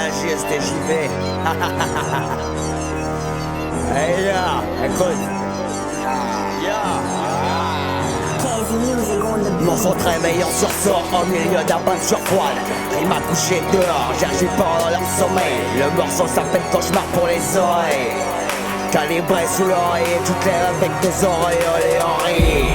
réagisse et j'y vais. Hey là, écoute. Morceau très meilleur sursaut au milieu d'un bain de surpoil. Il m'a couché dehors, j'agis pas dans leur sommeil. Le morceau s'appelle Cauchemar pour les oreilles. Calibré sous l'oreiller, toutes les avec des oreilles en riz.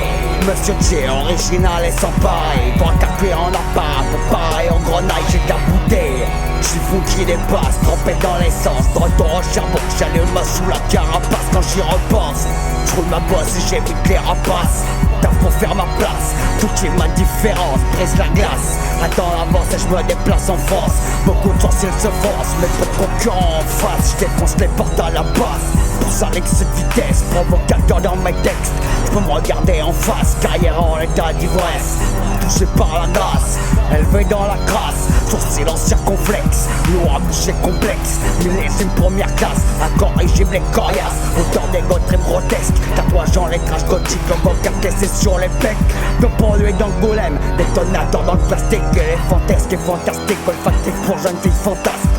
Monsieur J, original et sans pareil. Pour un capuer en appart, pour pareil en grenaille, j'ai de la bouteille. J'suis fou qui dépasse, trempé dans l'essence. De retour au charbon, j'allume sous la carapace quand j'y repense. J'roule ma bosse et j'évite les rapaces. Taf pour faire ma place, tout est ma différence, brise la glace. Attends l'avance et j'me déplace en force. Beaucoup de sourcils se forcent, mais trop de concurrents en face. J'défonce les portes à la base. Pour ça l'excès de vitesse, provocateur dans mes textes. J'peux me regarder en face, carrière en état d'ivresse. Touché par la grâce, élevé dans la crasse. Sourcils en circonflexe, lourd à boucher complexe. Millésime première classe, incorrigible les coriaces. Auteur d'égo très grotesque, tatouage en lettrage gothique. Logo cassé sur les pecs, de polluer dans le golem. Détonateur dans le plastique, éléphantesque et fantastique. Olfactif pour jeune fille fantasme,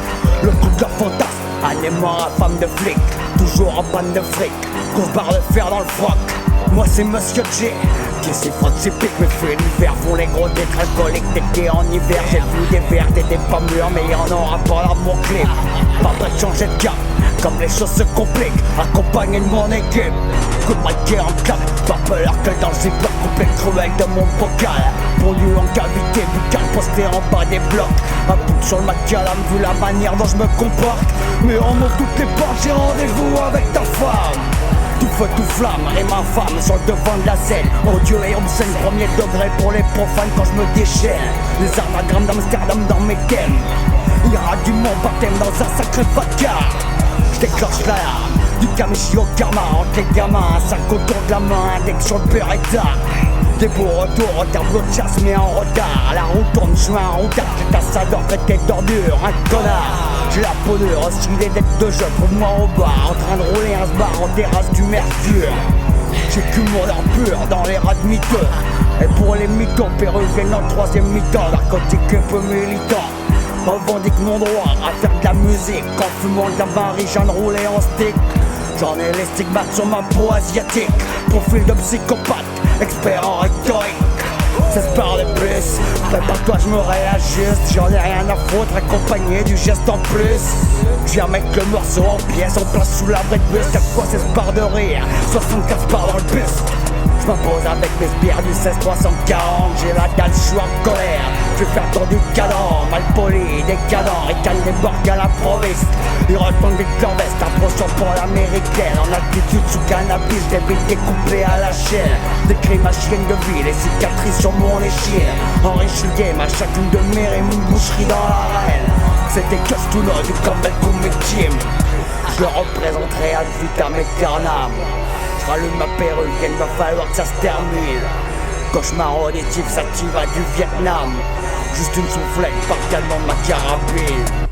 le coup de leur fantasme. Anémore à femme de flic, toujours en panne de fric. Grosse barre de fer dans le froc. Moi c'est Monsieur J, qui s'y frotte, s'y pique, mais fait l'hiver. Font les gros décrets alcooliques d'été en hiver. J'ai vu des vertes et des pas mûres, mais y'en aura pas dans mon clip. Pas prêt de changer de cap, comme les choses se compliquent. Accompagné de mon équipe, coup de braquet en cap. Pas peur que dans le ziploc, coupé cruel de mon bocal. Pondu en cavité, buccal posté en bas des blocs. Un bout sur le macadam, vu la manière dont je me comporte. Mais on m'ouvre toutes les portes, j'ai rendez-vous avec ta femme. Tout feu, tout flamme, et ma femme sur le devant de la scène. Odieux et obscène, premier degré pour les profanes quand je me déchaîne. Les anagrammes d'Amsterdam dans mes thèmes. Il y aura du monde baptême dans un sacré vacarme. J'déclenche l'alarme, du Kamichi au karma. Entre les gamins, un sac autour de la main, index sur le Beretta. Des beaux retours, au tableau de chasse mais en retard. La route tourne, je suis un routard. J'ai ta sador, traité d'ordure, un connard. J'ai la peau dure, oscillé d'être de jeu, trouve-moi au bar. En train de rouler un sbar en terrasse du Mercure. J'ai qu'humour d'or pur dans les rats de miteux. Et pour les mythos, péruviennes en troisième mi-temps. Narcotique un peu militant, revendique mon droit à faire de la musique. En fumant de la Marie, j'en roulé en stick. J'en ai les stigmates sur ma peau asiatique. Profil de psychopathe, expert en rhétorique. 16 par de plus, prépare-toi je me réajuste. J'en ai rien à foutre, accompagné du geste en plus. J'viens mettre le morceau en pièces, en place sous l'abri de bus. Y'a quoi 16 par de rire, 75 par dans le bus. J'm'impose avec mes sbires du 16-340. J'ai la dalle, j'suis en colère. J'vais faire tour du cadran, mal poli, décadent. Et calme les bords à la province. Ils retournent vite leur veste, approchant pour l'américaine. En altitude sous cannabis, j'ai vite découpé à la chaîne. Décris ma chienne de vie, les cicatrices sur mon échine. Enrichi le game à chacune de mes rimes, une boucherie dans l'arène. C'était que tout nom du Campbell comme team. Je le représenterai ad vitam aeternam. J'rallume ma perruque, il va falloir que ça se termine. Cauchemar auditif, ça t'y va du Vietnam. Juste une soufflette par canon de ma carabine.